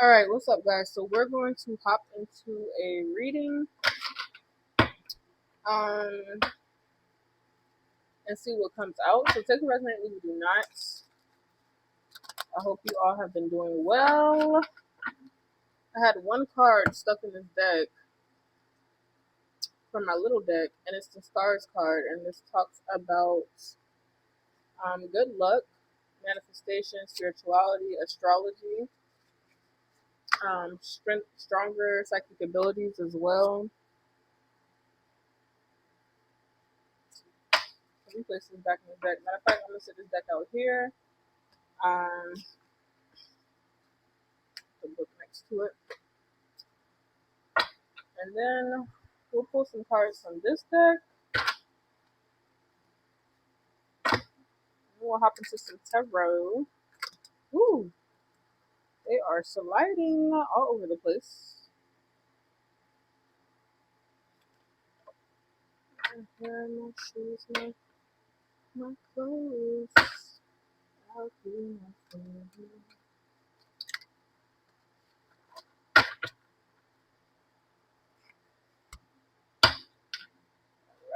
All right, what's up, guys? So we're going to hop into a reading, um, and see what comes out. So take a resonate if you do not. I hope you all have been doing well. I had one card stuck in this deck from my little deck, and it's the Stars card, and this talks about good luck, manifestation, spirituality, astrology, strength, stronger psychic abilities as well. Let me place this back in the deck. Matter of fact, I'm gonna set this deck out here. The book next to it, and then we'll pull some cards from this deck. And we'll hop into some tarot. Ooh, they are sliding all over the place. My hair, my shoes, my clothes. I'll be my friend.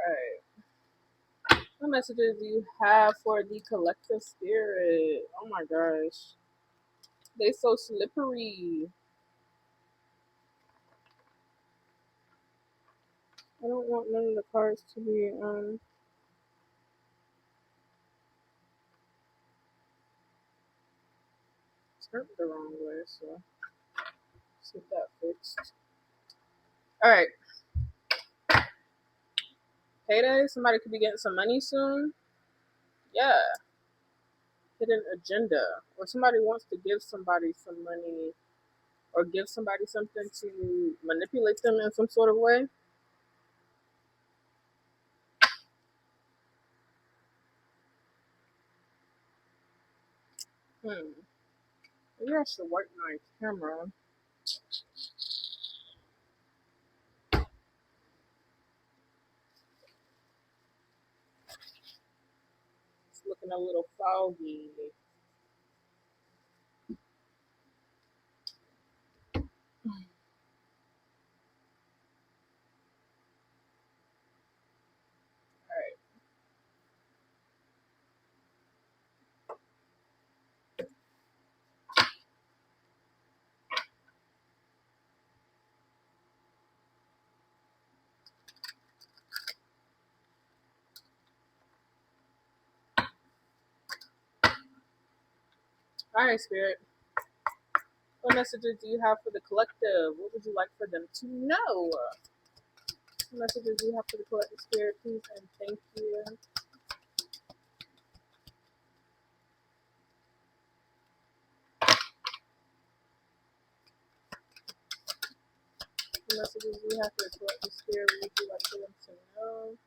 Right. What messages do you have for the collective spirit? Oh my gosh. They so slippery. I don't want none of the cards to be turned the wrong way, so let's get that fixed. Alright. Payday, somebody could be getting some money soon. Yeah. Hidden agenda. Or somebody wants to give somebody some money or give somebody something to manipulate them in some sort of way. Maybe I should wipe my camera. It's looking a little foggy. Alright, Spirit. What messages do you have for the collective? What would you like for them to know? What messages do you have for the collective, Spirit, please, and thank you. What messages do you have for the collective, Spirit? What would you like for them to know?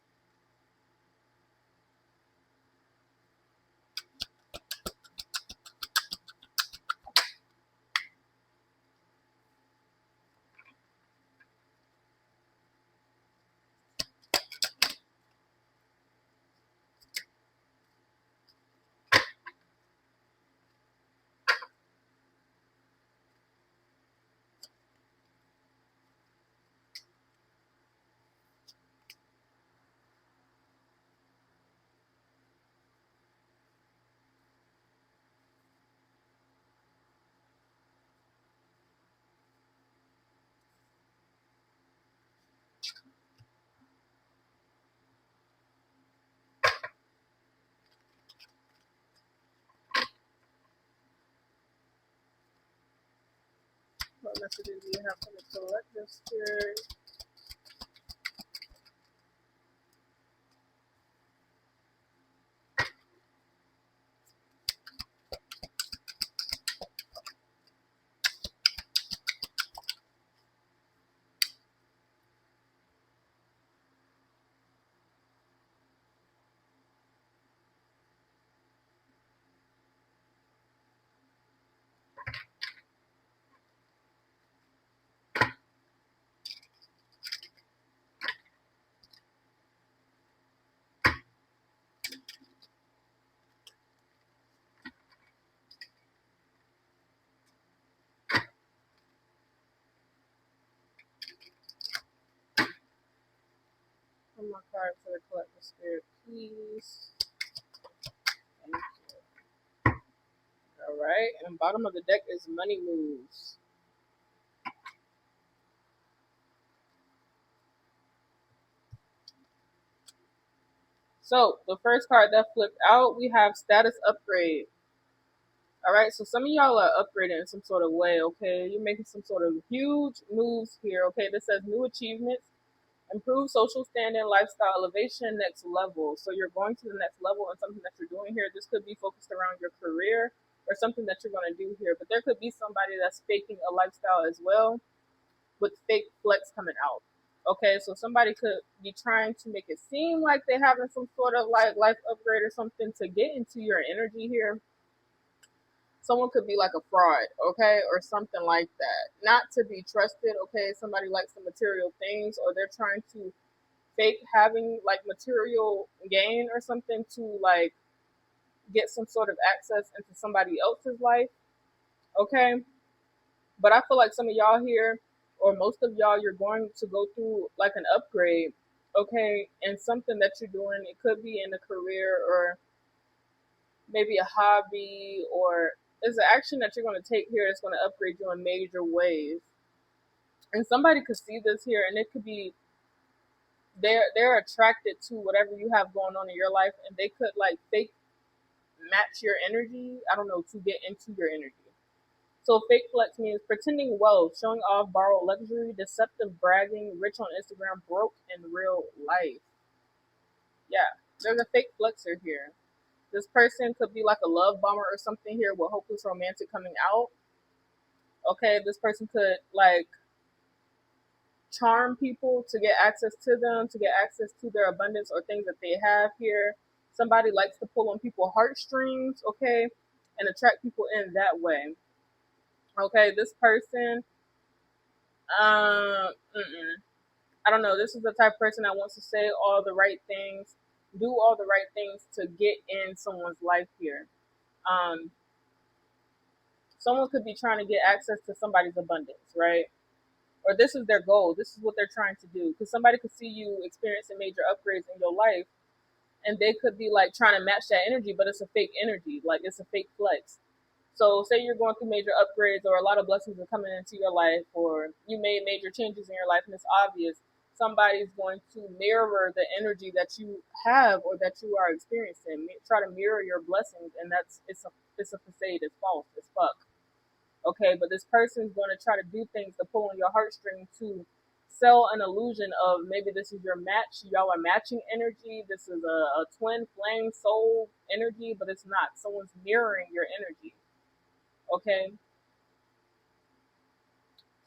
What messages do you have for the collective, Spirit? my card for the collective spirit, please. Thank you. All right, and bottom of the deck is money moves. So the first card that flipped out, we have status upgrade. All right, so some of y'all are upgrading in some sort of way, okay? You're making some sort of huge moves here, okay? This says new achievements, improve social standing, lifestyle elevation, next level. So you're going to the next level in something that you're doing here. This could be focused around your career or something that you're going to do here. But there could be somebody that's faking a lifestyle as well with fake flex coming out. Okay, so somebody could be trying to make it seem like they're having some sort of like life upgrade or something to get into your energy here. Someone could be like a fraud, okay, or something like that. Not to be trusted, okay? Somebody likes the material things, or they're trying to fake having like material gain or something to like get some sort of access into somebody else's life, okay? But I feel like some of y'all here, or most of y'all, you're going to go through like an upgrade, okay, and something that you're doing. It could be in a career or maybe a hobby, or it's an action that you're going to take here that's going to upgrade you in major ways. And somebody could see this here, and it could be they're attracted to whatever you have going on in your life, and they could like fake match your energy. I don't know, to get into your energy. So fake flex means pretending wealth, showing off, borrowed luxury, deceptive bragging, rich on Instagram, broke in real life. Yeah, there's a fake flexer here. This person could be like a love bomber or something here with hopeless romantic coming out. Okay, this person could like charm people to get access to them, to get access to their abundance or things that they have here. Somebody likes to pull on people's heartstrings, okay, and attract people in that way. Okay, this person, I don't know. This is the type of person that wants to say all the right things, do all the right things to get in someone's life here. Um, Someone could be trying to get access to somebody's abundance, right? Or this is their goal. This is what they're trying to do. Because somebody could see you experiencing major upgrades in your life, and they could be like trying to match that energy, but it's a fake energy. Like it's a fake flex. So say you're going through major upgrades or a lot of blessings are coming into your life, or you made major changes in your life and it's obvious, somebody's going to mirror the energy that you have or that you are experiencing. Try to mirror your blessings, and it's a facade. It's false. It's fuck. Okay, but this person's going to try to do things to pull on your heartstring to sell an illusion of maybe this is your match. Y'all are matching energy. This is a twin flame soul energy, but it's not. Someone's mirroring your energy. Okay.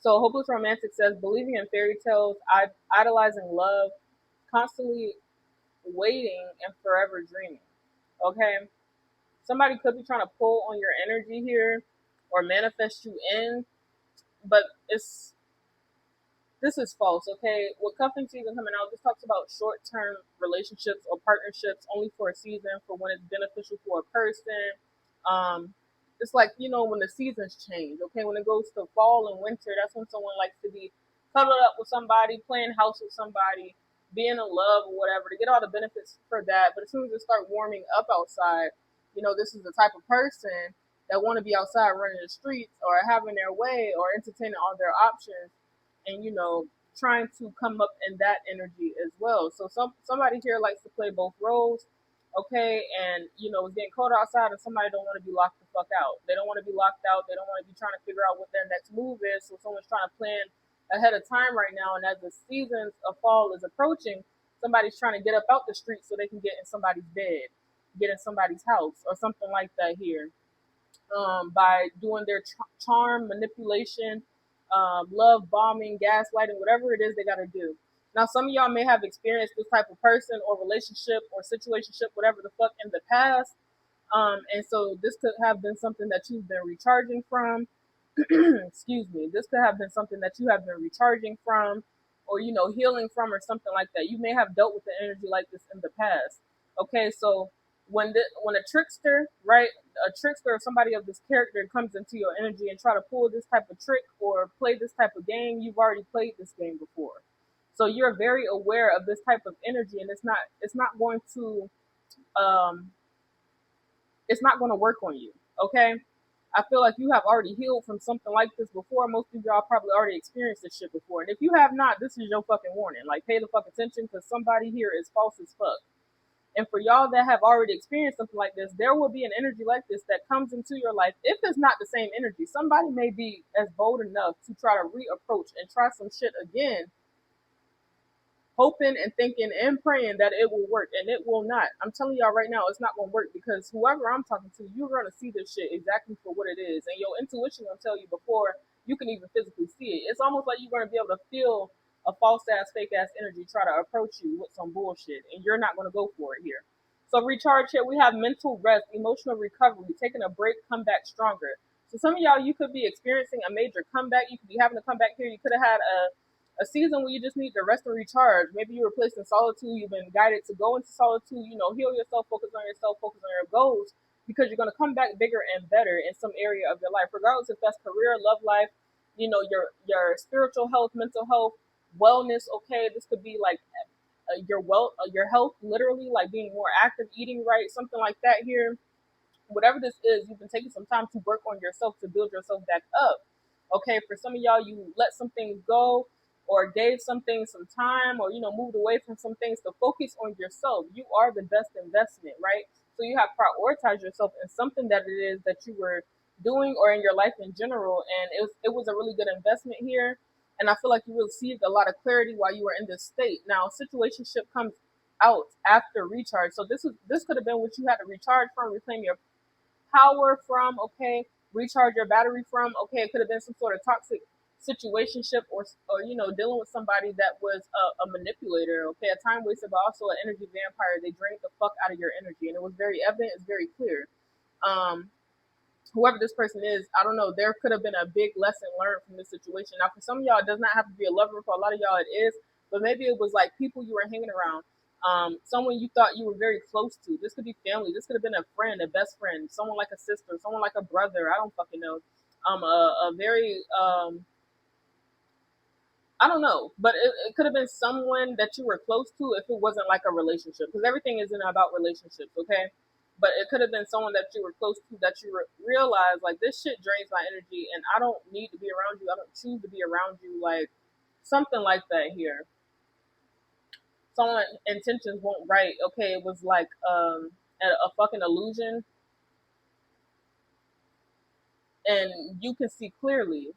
So hopeless romantic says believing in fairy tales, idolizing love, constantly waiting, and forever dreaming. Okay. Somebody could be trying to pull on your energy here or manifest you in, but this is false, okay? With cuffing season coming out, this talks about short-term relationships or partnerships only for a season, for when it's beneficial for a person. Um, it's like, when the seasons change, okay? When it goes to fall and winter, that's when someone likes to be cuddled up with somebody, playing house with somebody, being in love or whatever, to get all the benefits for that. But as soon as it starts warming up outside, this is the type of person that want to be outside running the streets or having their way or entertaining all their options, and trying to come up in that energy as well. So somebody here likes to play both roles, okay, and it's getting cold outside, and somebody don't want to be locked the fuck out. They don't want to be locked out. They don't want to be trying to figure out what their next move is. So someone's trying to plan ahead of time right now, and as the seasons of fall is approaching, somebody's trying to get up out the street so they can get in somebody's bed, get in somebody's house, or something like that here, by doing their charm, manipulation, love bombing, gaslighting, whatever it is they got to do. Now, some of y'all may have experienced this type of person or relationship or situationship, whatever the fuck, in the past. And so this could have been something that you've been recharging from. Excuse me. This could have been something that you have been recharging from, or, healing from, or something like that. You may have dealt with the energy like this in the past. Okay, so when a trickster, right, a trickster or somebody of this character comes into your energy and try to pull this type of trick or play this type of game, you've already played this game before. So you're very aware of this type of energy, and it's not going to um it's not going to work on you. Okay. I feel like you have already healed from something like this before. Most of y'all probably already experienced this shit before. And if you have not, this is your fucking warning. Like, pay the fuck attention, because somebody here is false as fuck. And for y'all that have already experienced something like this, there will be an energy like this that comes into your life. If it's not the same energy, somebody may be as bold enough to try to reapproach and try some shit again, hoping and thinking and praying that it will work, and it will not. I'm telling y'all right now, it's not going to work, because whoever I'm talking to, you're going to see this shit exactly for what it is, and your intuition will tell you before you can even physically see it. It's almost like you're going to be able to feel a false ass, fake ass energy try to approach you with some bullshit, and you're not going to go for it here. So recharge here, we have mental rest, emotional recovery, taking a break, come back stronger. So some of y'all, you could be experiencing a major comeback. You could be having a comeback here. You could have had a season where you just need to rest and recharge. Maybe you were placed in solitude. You've been guided to go into solitude, heal yourself, focus on yourself, focus on your goals, because you're going to come back bigger and better in some area of your life, regardless if that's career, love life, your spiritual health, mental health, wellness. Okay, this could be like your health, literally, like being more active, eating right, something like that here. Whatever this is, you've been taking some time to work on yourself to build yourself back up. Okay, for some of y'all, you let some things go, or gave some things some time, or moved away from some things to focus on yourself. You are the best investment, right? So you have prioritized yourself in something that it is that you were doing, or in your life in general, and it was a really good investment here. And I feel like you received a lot of clarity while you were in this state. Now, situationship comes out after recharge. So this could have been what you had to recharge from, reclaim your power from, okay, recharge your battery from, okay. It could have been some sort of toxic situationship, or dealing with somebody that was a manipulator, okay, a time waster, but also an energy vampire. They drained the fuck out of your energy, and it was very evident, it's very clear. um Whoever this person is, I don't know. There could have been a big lesson learned from this situation. Now, for some of y'all, it does not have to be a lover. For a lot of y'all, it is. But maybe it was like people you were hanging around, someone you thought you were very close to. This could be family. This could have been a friend, a best friend, someone like a sister, someone like a brother. I don't fucking know. A very I don't know, but it could have been someone that you were close to if it wasn't like a relationship, because everything isn't about relationships, okay? But it could have been someone that you were close to that you realize, like, this shit drains my energy, and I don't need to be around you. I don't choose to be around you, like something like that here. Someone intentions weren't right, okay? It was like a fucking illusion, and you can see clearly.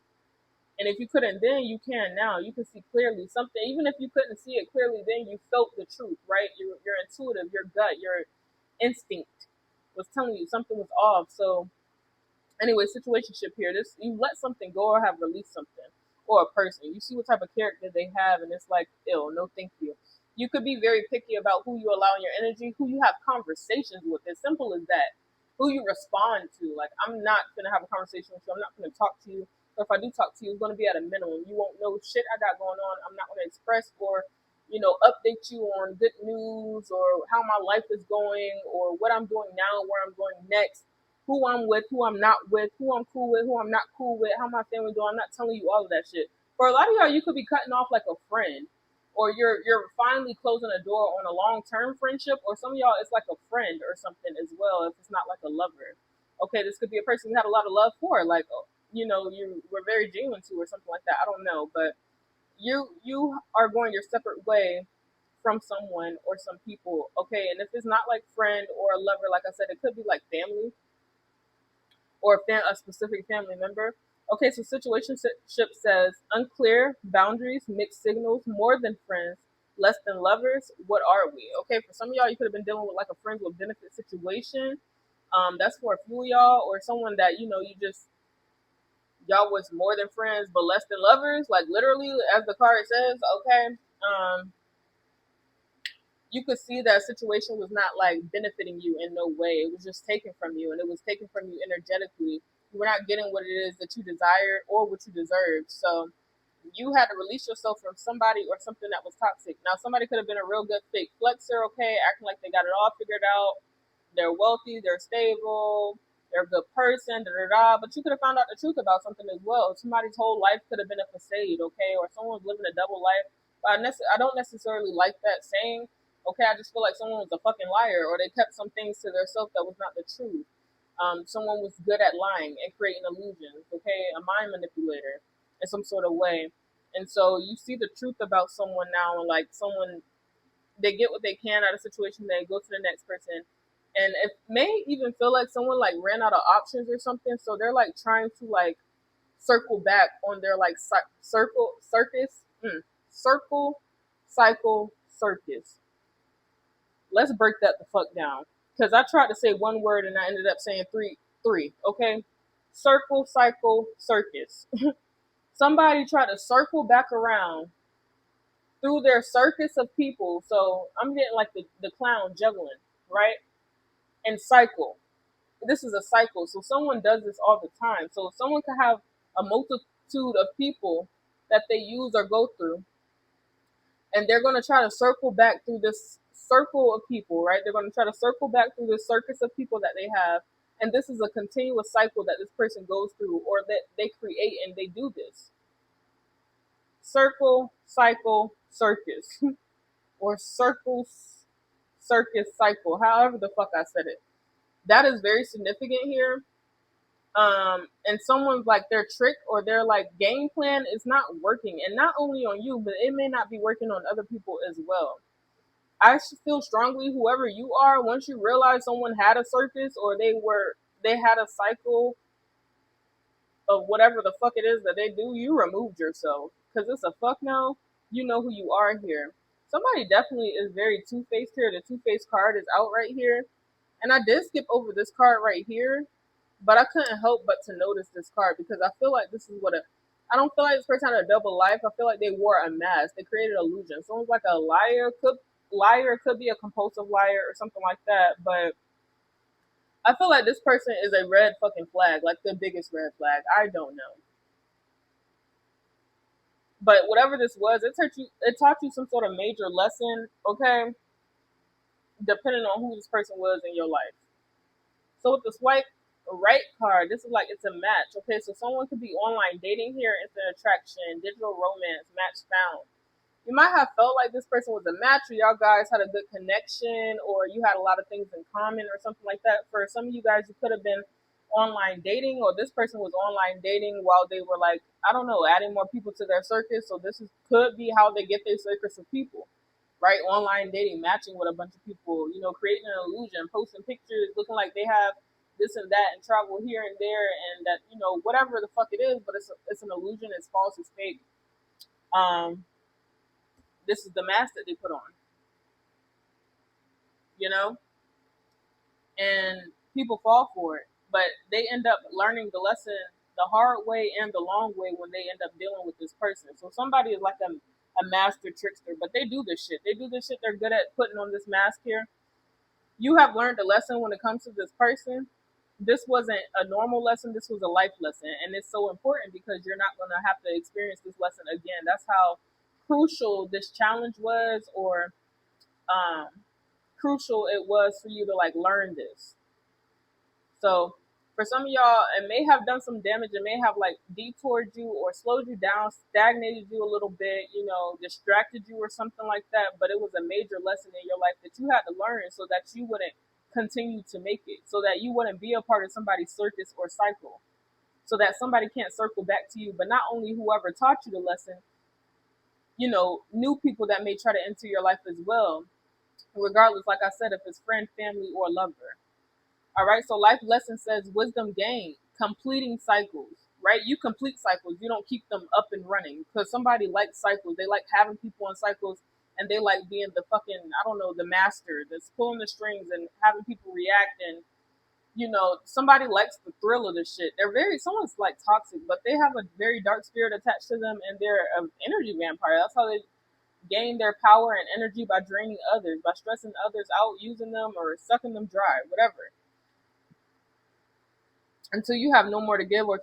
And if you couldn't then, you can now. You can see clearly something. Even if you couldn't see it clearly then, you felt the truth, right? Your intuitive, your gut, your instinct was telling you something was off. So anyway, situationship here. This, you let something go or have released something, or a person. You see what type of character they have, and it's like, ill, no thank you. You could be very picky about who you allow in your energy, who you have conversations with. As simple as that. Who you respond to. Like, I'm not gonna have a conversation with you. I'm not gonna talk to you. Or if I do talk to you, it's gonna be at a minimum. You won't know shit I got going on. I'm not gonna express or update you on good news, or how my life is going, or what I'm doing now, where I'm going next, who I'm with, who I'm not with, who I'm cool with, who I'm not cool with, how my family doing. I'm not telling you all of that shit. For a lot of y'all, you could be cutting off like a friend, or you're finally closing a door on a long term friendship, or some of y'all it's like a friend or something as well. If it's not like a lover, okay, this could be a person you had a lot of love for, like you were very genuine to, or something like that. I don't know, but you are going your separate way from someone or some people, okay. And if it's not like friend or a lover, like I said, it could be like family, or a specific family member. Okay, so situationship says unclear boundaries, mixed signals, more than friends, less than lovers. What are we? Okay, for some of y'all, you could have been dealing with like a friends with benefit situation. That's for a few of y'all, or someone that you just y'all was more than friends but less than lovers, like literally, as the card says. Okay, you could see that situation was not like benefiting you in no way. It was just taken from you, and it was taken from you energetically. You were not getting what it is that you desired or what you deserved. So you had to release yourself from somebody or something that was toxic. Now, somebody could have been a real good fake flexer, okay, acting like they got it all figured out. They're wealthy, they're stable, they're a good person, da da da. But you could have found out the truth about something as well. Somebody's whole life could have been a facade, okay, or someone's living a double life. But I don't necessarily like that saying. Okay, I just feel like someone was a fucking liar, or they kept some things to themselves that was not the truth. Someone was good at lying and creating illusions. Okay, a mind manipulator in some sort of way. And so you see the truth about someone now, and like someone, they get what they can out of a situation, they go to the next person, and it may even feel like someone like ran out of options or something, so they're like trying to like circle back on their like circle cycle circus. Let's break that the fuck down, because I tried to say one word and I ended up saying three. Okay, circle cycle circus. Somebody tried to circle back around through their circus of people. So I'm getting like the clown juggling, right? And cycle. This is a cycle. So someone does this all the time. So someone could have a multitude of people that they use or go through, and they're going to try to circle back through this circle of people, right? They're going to try to circle back through this circus of people that they have. And this is a continuous cycle that this person goes through, or that they create, and they do this. Circle, cycle, circus. Or circles, circus, cycle, however the fuck I said it. That is very significant here. And someone's like their trick or their like game plan is not working, and not only on you, but it may not be working on other people as well. I feel strongly, whoever you are, once you realize someone had a circus, or they had a cycle of whatever the fuck it is that they do, you removed yourself, because it's a fuck no. You know who you are here. Somebody definitely is very two-faced here. The two-faced card is out right here. And I did skip over this card right here, but I couldn't help but to notice this card, because I feel like this is I don't feel like this person had a double life. I feel like they wore a mask. They created illusion. Someone's like a liar could be a compulsive liar or something like that, but I feel like this person is a red fucking flag, like the biggest red flag. I don't know. But whatever this was, it taught you some sort of major lesson, okay? Depending on who this person was in your life. So with the swipe right card, this is like it's a match. Okay, so someone could be online dating here, instant attraction, digital romance, match found. You might have felt like this person was a match, or y'all guys had a good connection, or you had a lot of things in common, or something like that. For some of you guys, you could have been online dating, or this person was online dating while they were like, I don't know, adding more people to their circus. So could be how they get their circus of people, right? Online dating, matching with a bunch of people, creating an illusion, posting pictures, looking like they have this and that, and travel here and there, and that, whatever the fuck it is, but it's an illusion, it's false, it's fake. This is the mask that they put on, you know, and people fall for it, but they end up learning the lesson the hard way and the long way when they end up dealing with this person. So somebody is like a master trickster, but they do this shit. They do this shit. They're good at putting on this mask here. You have learned a lesson when it comes to this person. This wasn't a normal lesson. This was a life lesson. And it's so important, because you're not going to have to experience this lesson again. That's how crucial this challenge was, or um, crucial it was for you to like learn this. So for some of y'all, it may have done some damage. It may have like detoured you or slowed you down, stagnated you a little bit, distracted you or something like that. But it was a major lesson in your life that you had to learn, so that you wouldn't continue to make it, so that you wouldn't be a part of somebody's circus or cycle, so that somebody can't circle back to you. But not only whoever taught you the lesson, new people that may try to enter your life as well, regardless, like I said, if it's friend, family, or lover. All right, so life lesson says wisdom gained, completing cycles, right? You complete cycles, you don't keep them up and running, because somebody likes cycles. They like having people on cycles, and they like being the fucking, I don't know, the master that's pulling the strings and having people react. And, somebody likes the thrill of this shit. Someone's like toxic, but they have a very dark spirit attached to them, and they're an energy vampire. That's how they gain their power and energy, by draining others, by stressing others out, using them, or sucking them dry, whatever, until you have no more to give, or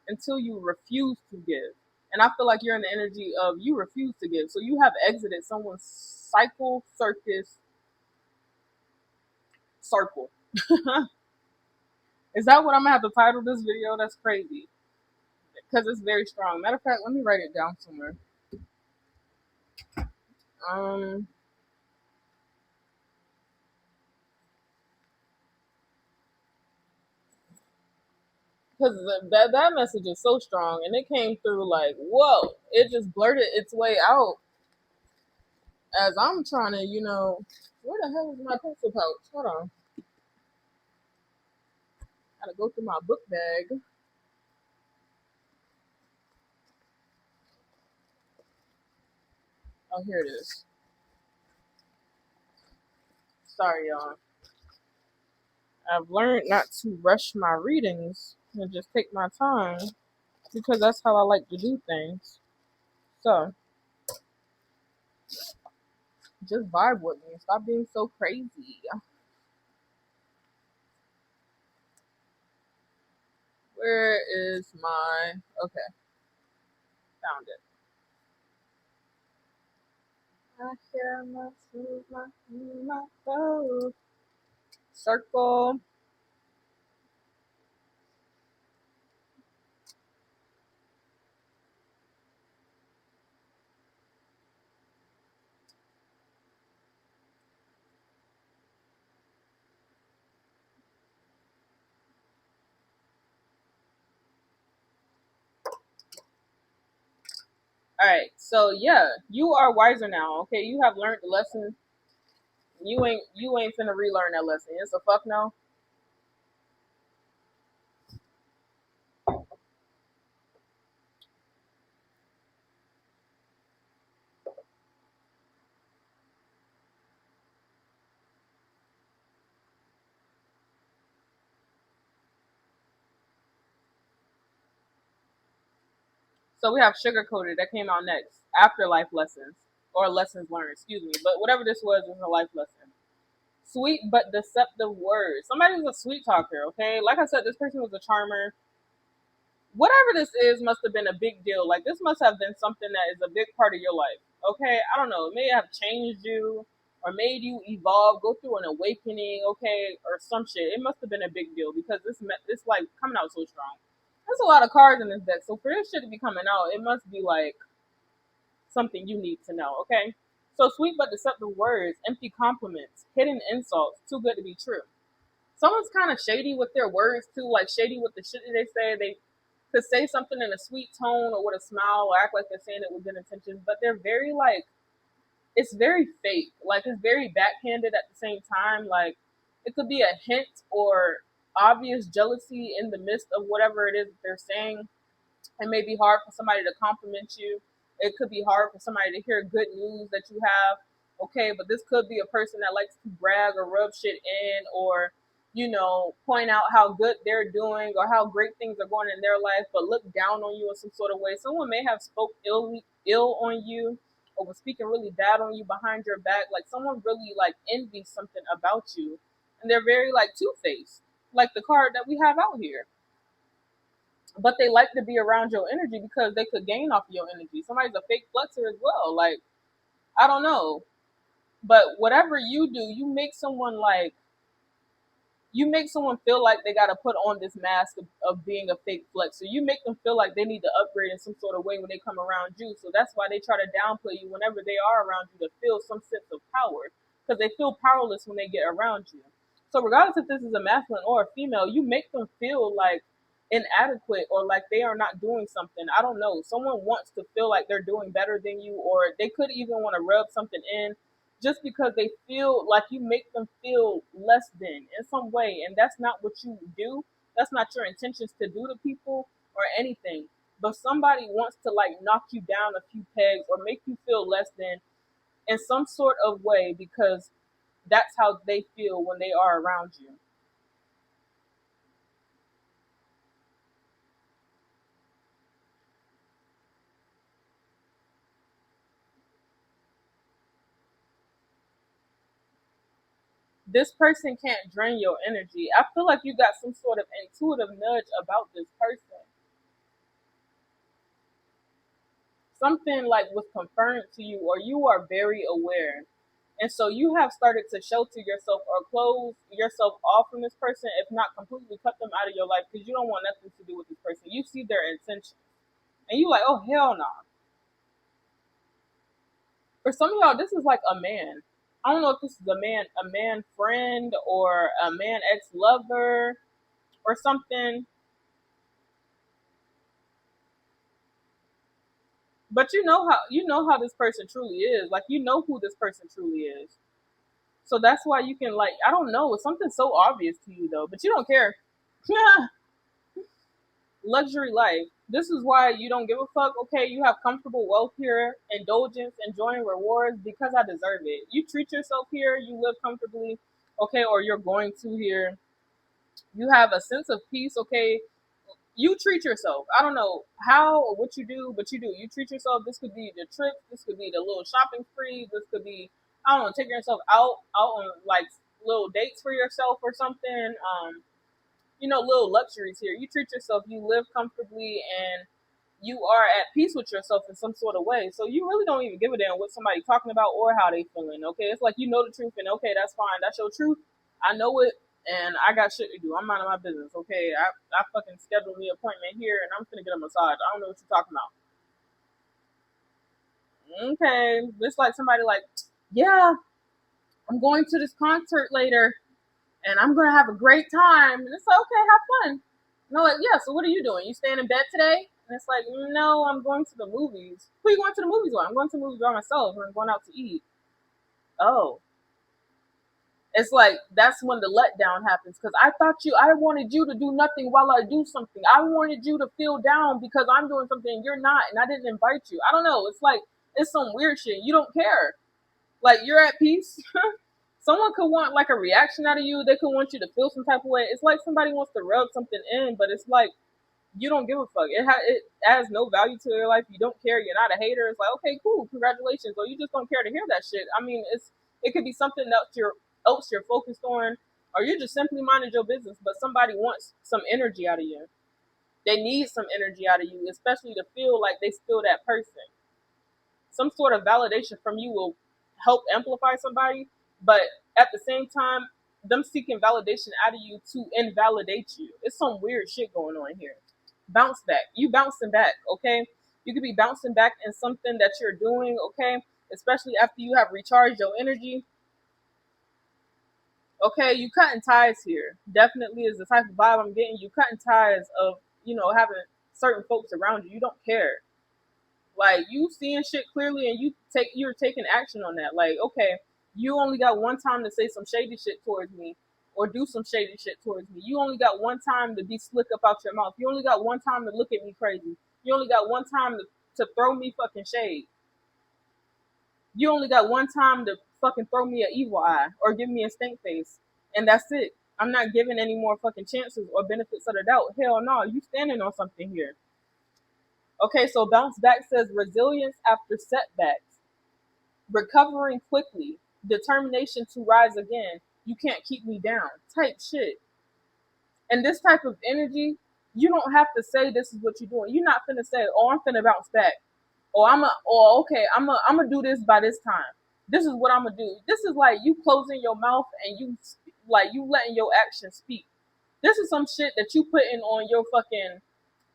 until you refuse to give. And I feel like you're in the energy of you refuse to give. So you have exited someone's cycle, circus, circle. Is that what I'm gonna have to title this video? That's crazy, because it's very strong. Matter of fact, let me write it down somewhere. Um, because that message is so strong, and it came through like, whoa! It just blurted its way out as I'm trying to, where the hell is my pencil pouch? Hold on, gotta go through my book bag. Oh, here it is. Sorry, y'all. I've learned not to rush my readings and just take my time because that's how I like to do things. So just vibe with me. Stop being so crazy. Where is my? Okay, found it. I hear my smooth, my boat. Circle. All right. So yeah, you are wiser now. Okay, you have learned the lesson. You ain't finna relearn that lesson. It's a fuck no. So we have sugar coated that came out next. Afterlife lessons or lessons learned. Excuse me. But whatever this was a life lesson. Sweet but deceptive words. Somebody was a sweet talker. Okay. Like I said, this person was a charmer. Whatever this is must have been a big deal. Like this must have been something that is a big part of your life. Okay, I don't know. It may have changed you or made you evolve, go through an awakening. Okay, or some shit. It must have been a big deal because this like coming out so strong. There's a lot of cards in this deck, so for this shit to be coming out, it must be like something you need to know. Okay, so sweet but deceptive words, empty compliments, hidden insults, too good to be true. Someone's kind of shady with their words too, like shady with the shit that they say. They could say something in a sweet tone or with a smile or act like they're saying it with good intentions, but they're very like it's very fake. Like it's very backhanded at the same time. Like it could be a hint or obvious jealousy in the midst of whatever it is that they're saying. It may be hard for somebody to compliment you. It could be hard for somebody to hear good news that you have. Okay, but this could be a person that likes to brag or rub shit in or, point out how good they're doing or how great things are going in their life, but look down on you in some sort of way. Someone may have spoke ill on you or was speaking really bad on you behind your back. Like someone really like envies something about you. And they're very like two-faced. Like the card that we have out here, but they like to be around your energy because they could gain off of your energy. Somebody's a fake flexer as well. Like, I don't know. But whatever you do, you make someone feel like they gotta put on this mask of being a fake flexer. You make them feel like they need to upgrade in some sort of way when they come around you. So that's why they try to downplay you whenever they are around you to feel some sense of power. Because they feel powerless when they get around you. So regardless if this is a masculine or a female, you make them feel like inadequate or like they are not doing something. I don't know. Someone wants to feel like they're doing better than you, or they could even want to rub something in just because they feel like you make them feel less than in some way. And that's not what you do. That's not your intentions to do to people or anything. But somebody wants to like knock you down a few pegs or make you feel less than in some sort of way because that's how they feel when they are around you. This person can't drain your energy. I feel like you got some sort of intuitive nudge about this person. Something like was confirmed to you, or you are very aware. And so you have started to shelter yourself or close yourself off from this person, if not completely cut them out of your life because you don't want nothing to do with this person. You see their intention. And you like, oh hell no. For some of y'all, this is like a man. I don't know if this is a man friend or a man ex lover or something. But you know how this person truly is. Like you know who this person truly is. So that's why you can like I don't know, it's something so obvious to you though, but you don't care. Luxury life. This is why you don't give a fuck. Okay, you have comfortable wealth here, indulgence, enjoying rewards because I deserve it. You treat yourself here, you live comfortably, okay, or you're going to here. You have a sense of peace, okay. You treat yourself. I don't know how or what you do, but you do. You treat yourself. This could be the trip. This could be the little shopping spree. This could be I don't know, taking yourself out on like little dates for yourself or something. Little luxuries here. You treat yourself, you live comfortably, and you are at peace with yourself in some sort of way. So you really don't even give a damn what somebody's talking about or how they feeling. Okay, it's like you know the truth, and okay, that's fine. That's your truth. I know it, and I got shit to do. I'm minding my business. Okay, I fucking scheduled me an appointment here, and I'm gonna get a massage. I don't know what you're talking about. Okay, it's like somebody like, yeah, I'm going to this concert later and I'm gonna have a great time. And it's like, okay, have fun. And I'm like, yeah, so what are you doing? You staying in bed today? And it's like, no, I'm going to the movies. Who are you going to the movies with? I'm going to the movies by myself and I'm going out to eat. Oh. It's like that's when the letdown happens because I wanted you to do nothing while I do something. I wanted you to feel down because I'm doing something and you're not, and I didn't invite you. I don't know. It's like it's some weird shit. You don't care. Like you're at peace. Someone could want like a reaction out of you. They could want you to feel some type of way. It's like somebody wants to rub something in, but it's like you don't give a fuck. It adds no value to your life. You don't care. You're not a hater. It's like okay, cool, congratulations. Or you just don't care to hear that shit. I mean, it could be something else you're focused on, or you're just simply minding your business. But somebody wants some energy out of you. They need some energy out of you, especially to feel like they still that person. Some sort of validation from you will help amplify somebody, but at the same time, them seeking validation out of you to invalidate you. It's some weird shit going on here. Bounce back. You bouncing back, okay? You could be bouncing back in something that you're doing, okay? Especially after you have recharged your energy. Okay, you cutting ties here. Definitely is the type of vibe I'm getting. You cutting ties of, having certain folks around you. You don't care. Like you seeing shit clearly and you're taking action on that. Like, okay, you only got one time to say some shady shit towards me or do some shady shit towards me. You only got one time to be slick up out your mouth. You only got one time to look at me crazy. You only got one time to throw me fucking shade. You only got one time to fucking throw me an evil eye or give me a stink face. And that's it. I'm not giving any more fucking chances or benefits of the doubt. Hell no, you standing on something here. Okay, so bounce back says resilience after setbacks, recovering quickly, determination to rise again. You can't keep me down. Type shit. And this type of energy, you don't have to say this is what you're doing. You're not finna say, oh, I'm finna bounce back. Okay, I'm gonna do this by this time. This is what I'm gonna do. This is like you closing your mouth and you letting your actions speak. This is some shit that you putting on your fucking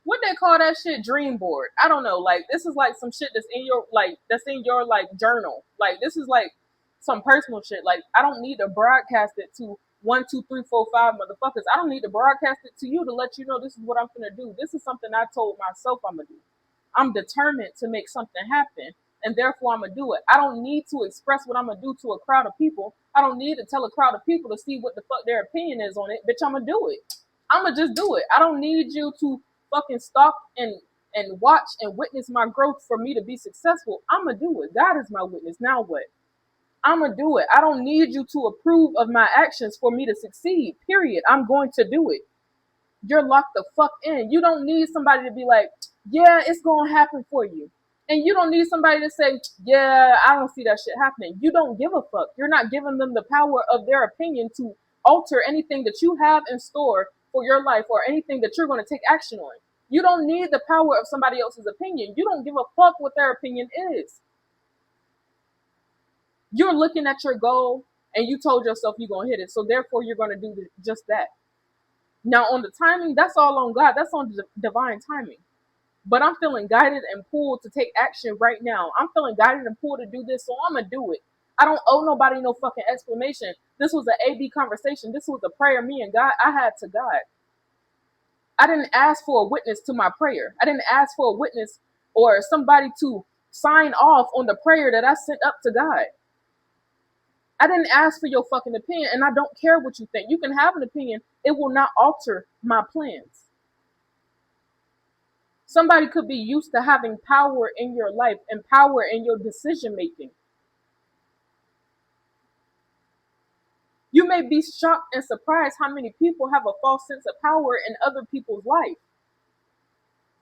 what they call that shit dream board. I don't know. Like this is like some shit that's in your like journal. Like this is like some personal shit. Like I don't need to broadcast it to 1, 2, 3, 4, 5 motherfuckers. I don't need to broadcast it to you to let you know this is what I'm gonna do. This is something I told myself I'm gonna do. I'm determined to make something happen. And therefore I'm gonna do it. I don't need to express what I'm gonna do to a crowd of people. I don't need to tell a crowd of people to see what the fuck their opinion is on it. Bitch, I'm gonna do it. I'm gonna just do it. I don't need you to fucking stalk and watch and witness my growth for me to be successful. I'm gonna do it. God is my witness. Now what? I'm gonna do it. I don't need you to approve of my actions for me to succeed. Period. I'm going to do it. You're locked the fuck in. You don't need somebody to be like, yeah, it's gonna happen for you. And you don't need somebody to say, yeah, I don't see that shit happening. You don't give a fuck. You're not giving them the power of their opinion to alter anything that you have in store for your life or anything that you're going to take action on. You don't need the power of somebody else's opinion. You don't give a fuck what their opinion is. You're looking at your goal and you told yourself you're going to hit it. So therefore you're going to do just that. Now on the timing, that's all on God. That's on divine timing. but I'm feeling guided and pulled to take action right now. I'm feeling guided and pulled to do this, so I'm gonna do it. I don't owe nobody no fucking explanation. This was an AB conversation. This was a prayer me and God I had to God. I didn't ask for a witness to my prayer. I didn't ask for a witness or somebody to sign off on the prayer that I sent up to God. I didn't ask for your fucking opinion, and I don't care what you think. You can have an opinion. It will not alter my plans. Somebody could be used to having power in your life and power in your decision making. You may be shocked and surprised how many people have a false sense of power in other people's life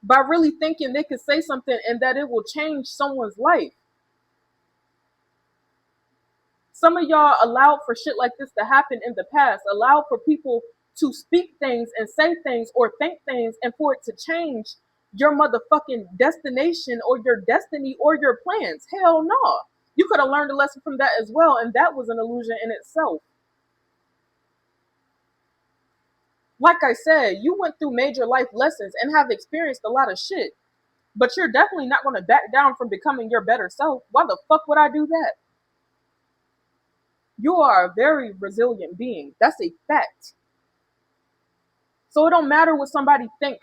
by really thinking they could say something and that it will change someone's life. Some of y'all allowed for shit like this to happen in the past, allowed for people to speak things and say things or think things and for it to change your motherfucking destination or your destiny or your plans. Hell no. You could have learned a lesson from that as well, and that was an illusion in itself. Like I said, you went through major life lessons and have experienced a lot of shit, but you're definitely not going to back down from becoming your better self. Why the fuck would I do that? You are a very resilient being. That's a fact. So it don't matter what somebody think.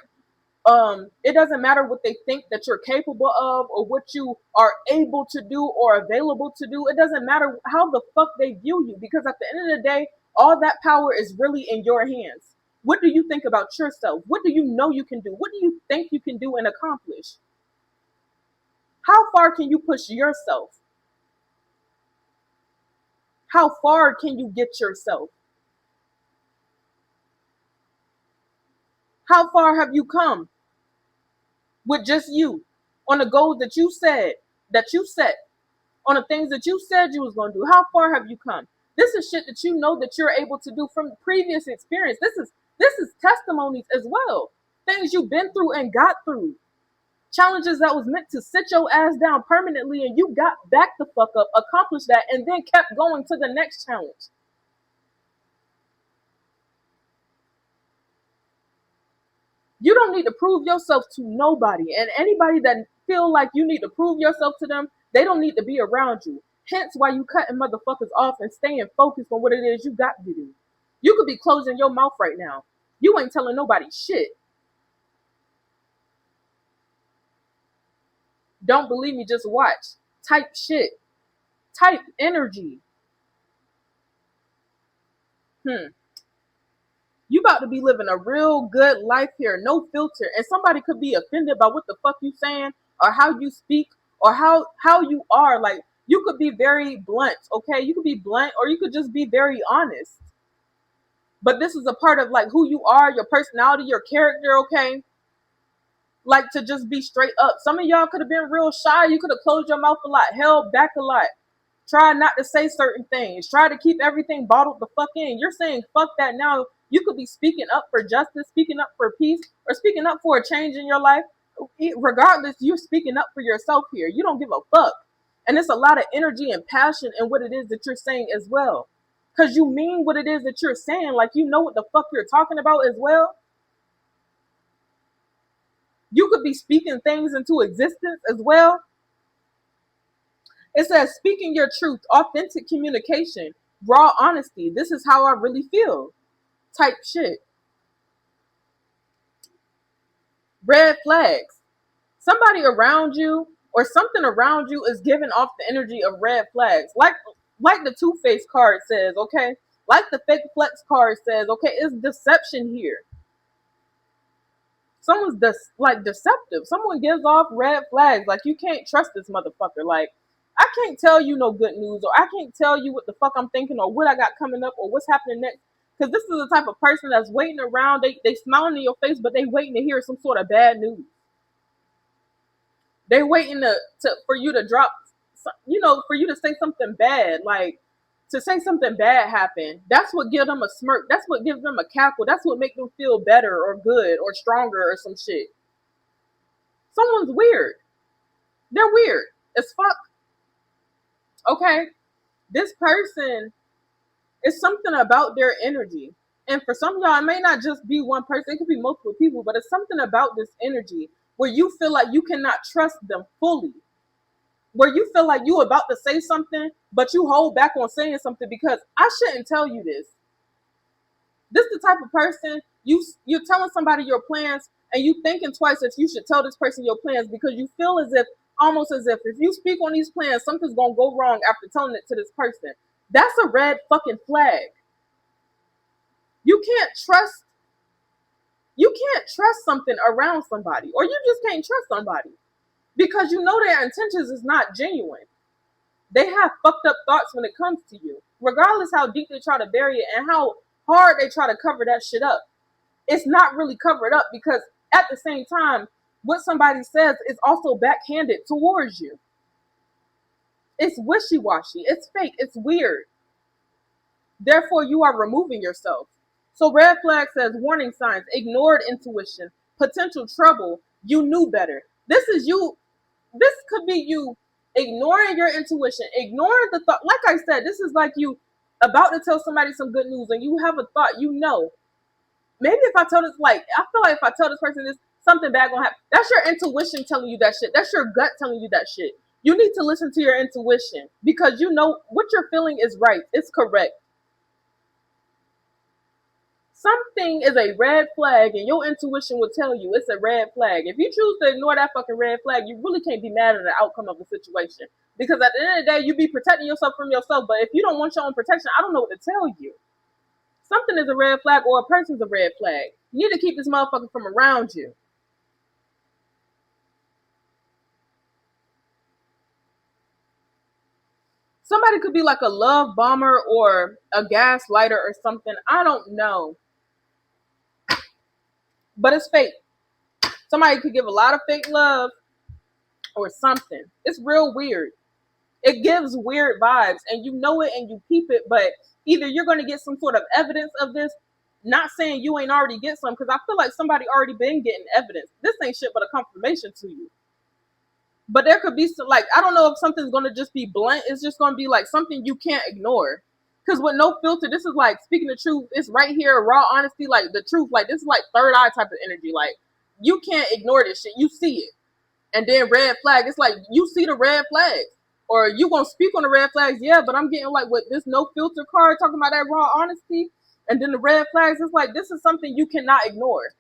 It doesn't matter what they think that you're capable of or what you are able to do or available to do. It doesn't matter how the fuck they view you, because at the end of the day, all that power is really in your hands. What do you think about yourself? What do you know you can do? What do you think you can do and accomplish? How far can you push yourself? How far can you get yourself? How far have you come with just you on the goals that you said, that you set, on the things that you said you was going to do? How far have you come? This is shit that you know that you're able to do from previous experience. This is testimonies as well. Things you've been through and got through. Challenges that was meant to sit your ass down permanently and you got back the fuck up, accomplished that, and then kept going to the next challenge. You don't need to prove yourself to nobody, and anybody that feel like you need to prove yourself to them, they don't need to be around you. Hence why you cutting motherfuckers off and staying focused on what it is you got to do. You could be closing your mouth right now. You ain't telling nobody shit. Don't believe me, just watch. Type shit. Type energy. You about to be living a real good life here, no filter. And somebody could be offended by what the fuck you saying or how you speak or how you are. Like, you could be very blunt, okay? You could be blunt or you could just be very honest. But this is a part of like who you are, your personality, your character, okay? Like, to just be straight up. Some of y'all could have been real shy. You could have closed your mouth a lot, held back a lot. Try not to say certain things. Try to keep everything bottled the fuck in. You're saying fuck that now. You could be speaking up for justice, speaking up for peace, or speaking up for a change in your life. Regardless, you're speaking up for yourself here. You don't give a fuck. And it's a lot of energy and passion in what it is that you're saying as well. Because you mean what it is that you're saying. Like, you know what the fuck you're talking about as well. You could be speaking things into existence as well. It says, speaking your truth, authentic communication, raw honesty. This is how I really feel. Type shit. Red flags. Somebody around you or something around you is giving off the energy of red flags. Like the Two-Face card says, okay? Like the Fake Flex card says, okay, it's deception here. Someone's deceptive. Someone gives off red flags. Like, you can't trust this motherfucker. Like, I can't tell you no good news, or I can't tell you what the fuck I'm thinking, or what I got coming up, or what's happening next. Because this is the type of person that's waiting around. They smiling in your face, but they waiting to hear some sort of bad news. They waiting for you to drop, for you to say something bad, like to say something bad happened. That's what gives them a smirk. That's what gives them a cackle. That's what makes them feel better or good or stronger or some shit. Someone's weird. They're weird as fuck. Okay, this person, it's something about their energy. And for some of y'all, it may not just be one person. It could be multiple people, but it's something about this energy where you feel like you cannot trust them fully, where you feel like you about to say something, but you hold back on saying something because I shouldn't tell you this. This is the type of person you're telling somebody your plans and you thinking twice if you should tell this person your plans because you feel as if, almost as if you speak on these plans, something's gonna go wrong after telling it to this person. That's a red fucking flag. You can't trust something around somebody, or you just can't trust somebody because you know their intentions is not genuine. They have fucked up thoughts when it comes to you, regardless how deep they try to bury it and how hard they try to cover that shit up. It's not really covered up because at the same time, what somebody says is also backhanded towards you. It's wishy-washy, it's fake, it's weird. Therefore, you are removing yourself. So red flag says warning signs, ignored intuition, potential trouble, you knew better. This could be you ignoring your intuition, ignoring the thought. Like I said, this is like you about to tell somebody some good news and you have a thought, maybe if I tell this, I feel like if I tell this person this, something bad gonna happen. That's your intuition telling you that shit. That's your gut telling you that shit. You need to listen to your intuition because you know what you're feeling is right. It's correct. Something is a red flag and your intuition will tell you it's a red flag. If you choose to ignore that fucking red flag, you really can't be mad at the outcome of the situation. Because at the end of the day, you be protecting yourself from yourself. But if you don't want your own protection, I don't know what to tell you. Something is a red flag or a person's a red flag. You need to keep this motherfucker from around you. Somebody could be like a love bomber or a gaslighter or something. I don't know. But it's fake. Somebody could give a lot of fake love or something. It's real weird. It gives weird vibes and you know it and you keep it, but either you're going to get some sort of evidence of this, not saying you ain't already get some, because I feel like somebody already been getting evidence. This ain't shit but a confirmation to you. But there could be some, I don't know if something's going to just be blunt. It's just going to be like something you can't ignore. Because with no filter, this is like speaking the truth. It's right here, raw honesty, like the truth. Like this is like third eye type of energy. Like you can't ignore this shit. You see it. And then red flag, it's like you see the red flags. Or you gonna speak on the red flags, yeah, but I'm getting like with this no filter card talking about that raw honesty. And then the red flags, it's like this is something you cannot ignore.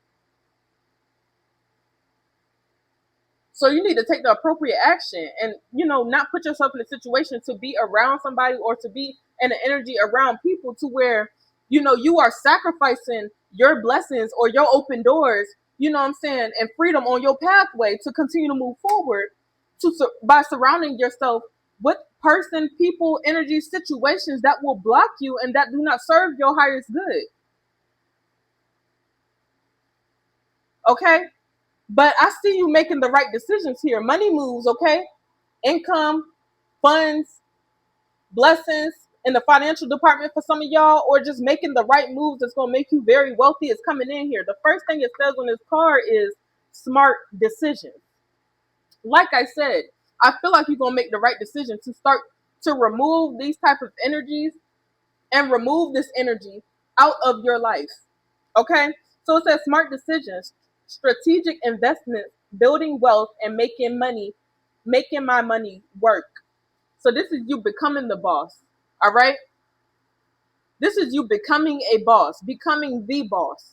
So you need to take the appropriate action and, not put yourself in a situation to be around somebody or to be in an energy around people to where, you are sacrificing your blessings or your open doors, and freedom on your pathway to continue to move forward by surrounding yourself with person, people, energy, situations that will block you and that do not serve your highest good. Okay? But I see you making the right decisions here. Money moves, okay? Income, funds, blessings in the financial department for some of y'all, or just making the right moves that's going to make you very wealthy is coming in here. The first thing it says on this card is smart decisions. Like I said, I feel like you're going to make the right decision to start to remove these type of energies and remove this energy out of your life. Okay? So it says smart decisions, strategic investments, building wealth, and making my money work. So this is you becoming the boss. All right? This is you becoming a boss, becoming the boss.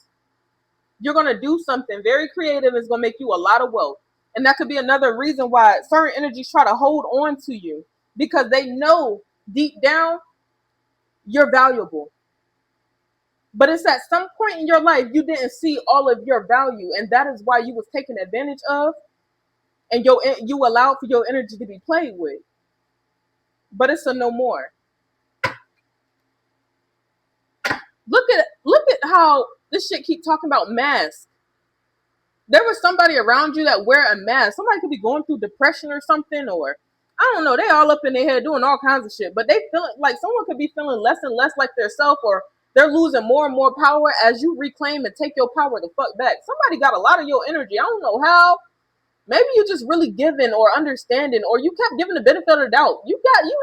You're going to do something very creative. It's going to make you a lot of wealth. And that could be another reason why certain energies try to hold on to you, because they know deep down you're valuable. But it's at some point in your life you didn't see all of your value, and that is why you was taken advantage of, and you allowed for your energy to be played with. But it's a no more. Look at how this shit keep talking about masks. There was somebody around you that wear a mask. Somebody could be going through depression or something, or I don't know. They all up in their head doing all kinds of shit. But they feel like someone could be feeling less and less like their self, or they're losing more and more power as you reclaim and take your power the fuck back. Somebody got a lot of your energy. I don't know how. Maybe you just really giving or understanding, or you kept giving the benefit of the doubt. You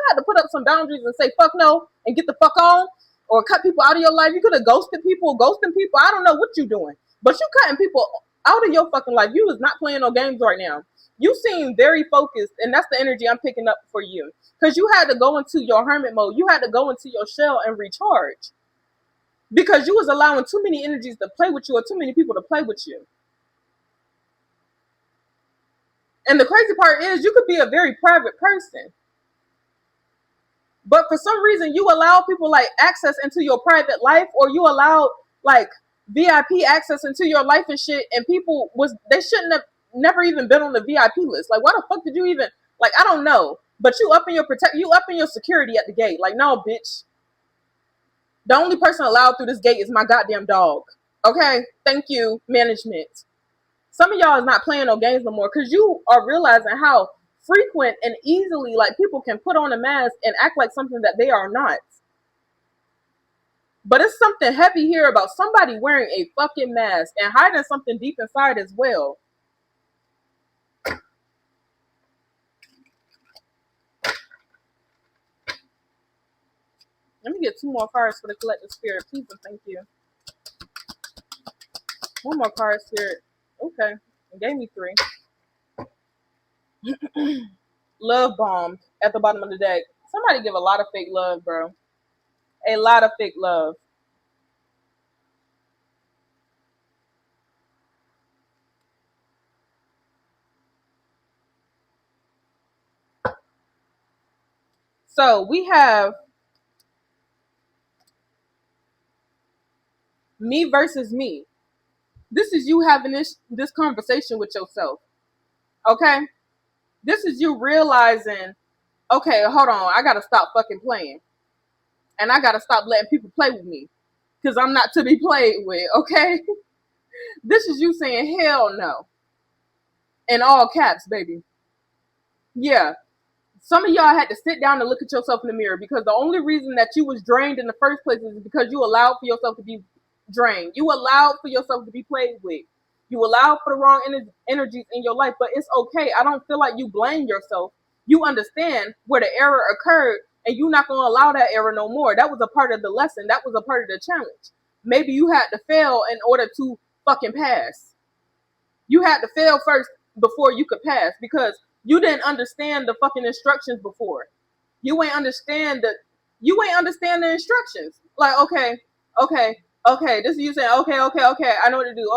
had to put up some boundaries and say fuck no and get the fuck on, or cut people out of your life. You could have ghosting people. I don't know what you're doing, but you cutting people Out of your fucking life. You is not playing no games right now. You seem very focused, and that's the energy I'm picking up for you. Because you had to go into your hermit mode. You had to go into your shell and recharge. Because you was allowing too many energies to play with you, or too many people to play with you. And the crazy part is, you could be a very private person, but for some reason you allow people like access into your private life, or you allow like VIP access into your life and shit, and people was they shouldn't have never even been on the VIP list. Like, why the fuck did you even, like, I don't know, but you up in your security at the gate. Like, no, bitch. The only person allowed through this gate is my goddamn dog. Okay? Thank you, management. Some of y'all is not playing no games no more, because you are realizing how frequent and easily like people can put on a mask and act like something that they are not. But it's something heavy here about somebody wearing a fucking mask and hiding something deep inside as well. Let me get 2 more cards for the collective spirit, please and thank you. 1 more card, spirit. Okay, it gave me 3. Love bombed at the bottom of the deck. Somebody give a lot of fake love, bro. A lot of fake love. So we have me versus me. This is you having this conversation with yourself. Okay? This is you realizing, okay, hold on, I gotta stop fucking playing. And I gotta stop letting people play with me. Because I'm not to be played with, okay? This is you saying hell no. In all caps, baby. Yeah. Some of y'all had to sit down and look at yourself in the mirror, because the only reason that you was drained in the first place is because you allowed for yourself to be drained. You allowed for yourself to be played with. You allowed for the wrong energies in your life, but it's okay. I don't feel like you blame yourself. You understand where the error occurred, and you're not going to allow that error no more. That was a part of the lesson. That was a part of the challenge. Maybe you had to fail in order to fucking pass. You had to fail first before you could pass, because you didn't understand the fucking instructions before. You ain't understand the instructions. Like, okay. This is you saying, okay. I know what to do.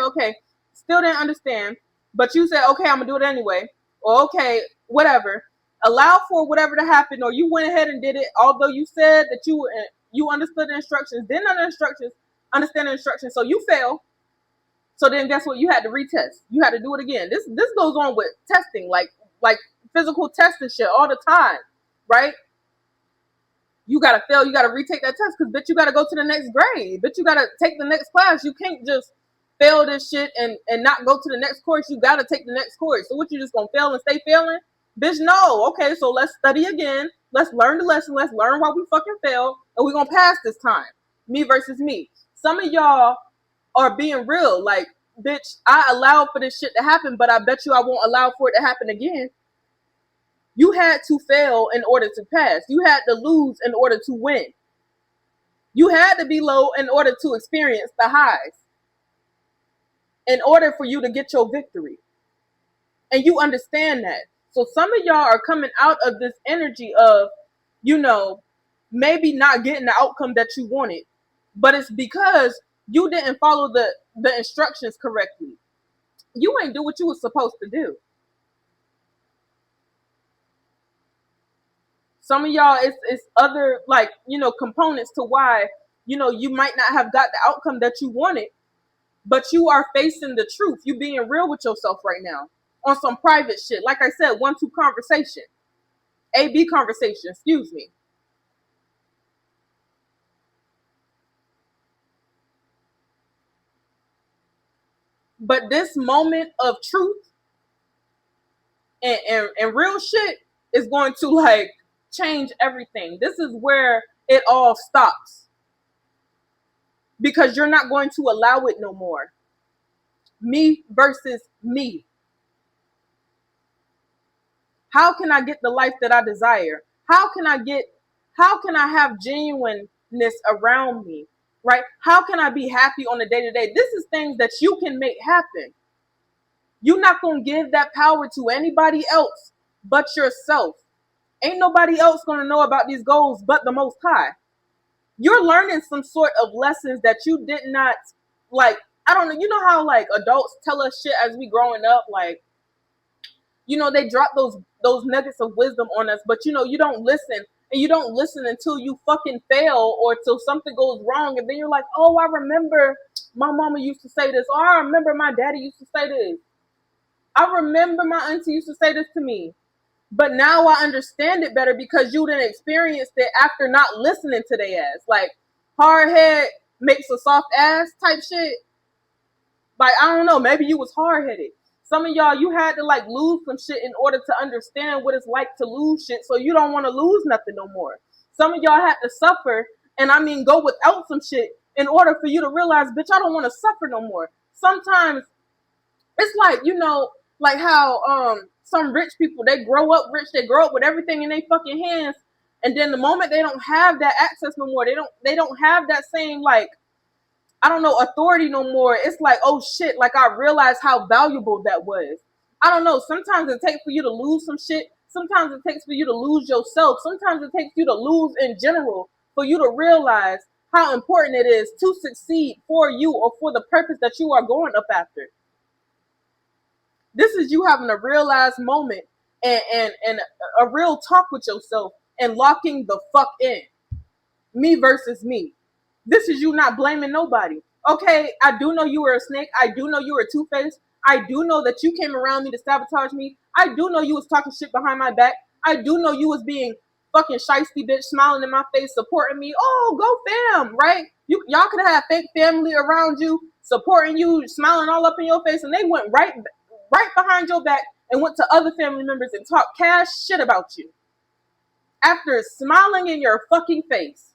Okay. Still didn't understand, but you said, okay, I'm gonna do it anyway. Or okay, whatever. Allow for whatever to happen, or you went ahead and did it, although you said that you understood the instructions, didn't understand the instructions, so you fail. So then guess what? You had to retest. You had to do it again. This goes on with testing, like physical testing shit all the time, right? You gotta fail, you gotta retake that test, because bitch, you gotta go to the next grade. Bitch, you gotta take the next class. You can't just fail this shit and not go to the next course. You gotta take the next course. So what, you just gonna fail and stay failing? Bitch, no. Okay, so let's study again. Let's learn the lesson. Let's learn why we fucking failed, and we're gonna pass this time. Me versus me. Some of y'all are being real. Like, bitch, I allowed for this shit to happen, but I bet you I won't allow for it to happen again. You had to fail in order to pass. You had to lose in order to win. You had to be low in order to experience the highs, in order for you to get your victory. And you understand that. So some of y'all are coming out of this energy of, maybe not getting the outcome that you wanted, but it's because you didn't follow the instructions correctly. You ain't do what you was supposed to do. Some of y'all, it's other, like, components to why, you might not have got the outcome that you wanted, but you are facing the truth. You being real with yourself right now on some private shit. Like I said, 1-2 conversation, AB conversation, excuse me. But this moment of truth and real shit is going to like change everything. This is where it all stops, because you're not going to allow it no more. Me versus me. How can I get the life that I desire? How can I have genuineness around me? right? How can I be happy on a day-to-day? This is things that you can make happen. You're not going to give that power to anybody else but yourself. Ain't nobody else going to know about these goals but the Most High. You're learning some sort of lessons that you did not, like, I don't know. You know how like adults tell us shit as we growing up, like, you know, they drop those nuggets of wisdom on us, but you know, you don't listen, and you don't listen until you fucking fail or till something goes wrong, and then you're like, oh, I remember my mama used to say this, or I remember my daddy used to say this. I remember my auntie used to say this to me. But now I understand it better because you didn't experience it after not listening to their ass. Like, hard head makes a soft ass type shit. Like, I don't know, maybe you was hard headed. Some of y'all, you had to like lose some shit in order to understand what it's like to lose shit, so you don't want to lose nothing no more. Some of y'all had to suffer, and I mean go without some shit in order for you to realize, bitch, I don't want to suffer no more. Sometimes it's like, you know, like how some rich people, they grow up rich, they grow up with everything in their fucking hands, and then the moment they don't have that access no more, they don't have that same, like, I don't know, authority no more. It's like, oh shit, like I realized how valuable that was. I don't know, sometimes it takes for you to lose some shit. Sometimes it takes for you to lose yourself. Sometimes it takes you to lose in general for you to realize how important it is to succeed for you or for the purpose that you are going up after. This is you having a realized moment and a real talk with yourself and locking the fuck in. Me versus me. This is you not blaming nobody. Okay, I do know you were a snake. I do know you were a two-faced. I do know that you came around me to sabotage me. I do know you was talking shit behind my back. I do know you was being fucking shiesty bitch, smiling in my face, supporting me. Oh, go fam, right? Y'all could have fake family around you, supporting you, smiling all up in your face, and they went right behind your back and went to other family members and talked cash shit about you. After smiling in your fucking face,